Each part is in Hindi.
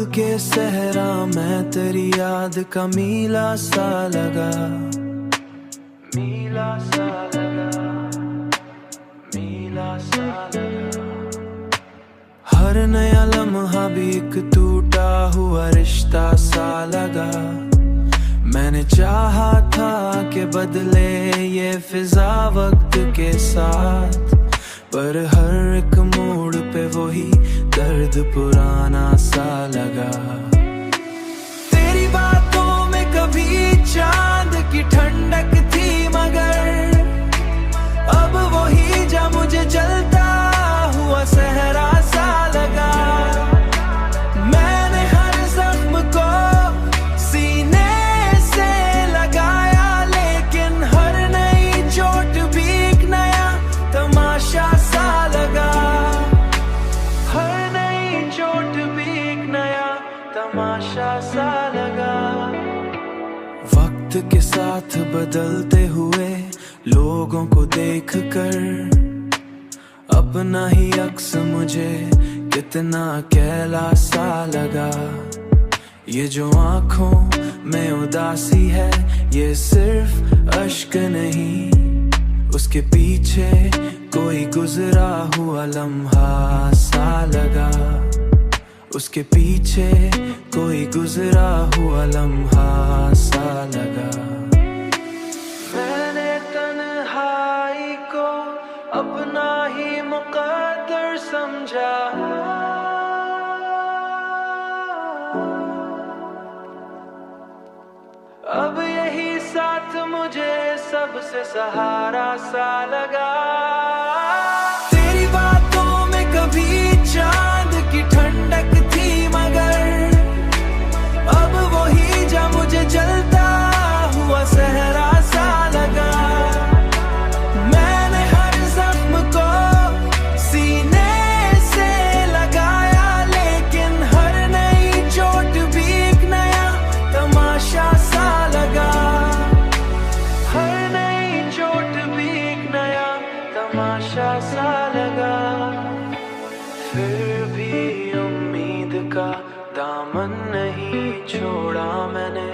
के सहरा में तेरी याद का मीला सा लगा, मीला सा लगा, मीला सा लगा। हर नया लम्हा भी एक टूटा हुआ रिश्ता सा लगा। मैंने चाहा था कि बदले ये फिजा वक्त के साथ, पर हर एक मोड़ पे वही दर्द पुराना सा लगा। तेरी बातों में कभी चांद की ठंडक थी, मगर अब वही जा मुझे जलता हुआ सहरा सा लगा। मैंने हर जख्म को सीने से लगाया, लेकिन हर नई चोट भी एक नया तमाशा सा लगा। हर नई चोट भी एक नया तमाशा सा लगा। वक्त के साथ बदलते हुए लोगों को देखकर अपना ही अक्स मुझे कितना कैला सा लगा। ये जो आंखों में उदासी है, ये सिर्फ अश्क नहीं, उसके पीछे कोई गुजरा हुआ लम्हा सा लगा। उसके पीछे कोई गुजरा हुआ लम्हा सा लगा। मैंने तन्हाई को अपना ही मुकद्दर समझा, अब यही साथ मुझे सबसे सहारा सा लगा। तेरी बातों में कभी चांद की ठंडक थी, मगर अब वही जा मुझे जलता हुआ सहरा सा लगा। मैंने हर जख्म को सीने से लगाया, लेकिन हर नई चोट भी एक नया तमाशा सा लगा। हर नई चोट भी एक नया तमाशा सा लगा। फिर भी उम्मीद का दामन नहीं छोड़ा मैंने,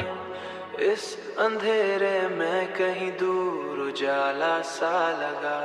इस अंधेरे में कहीं दूर उजाला सा लगा।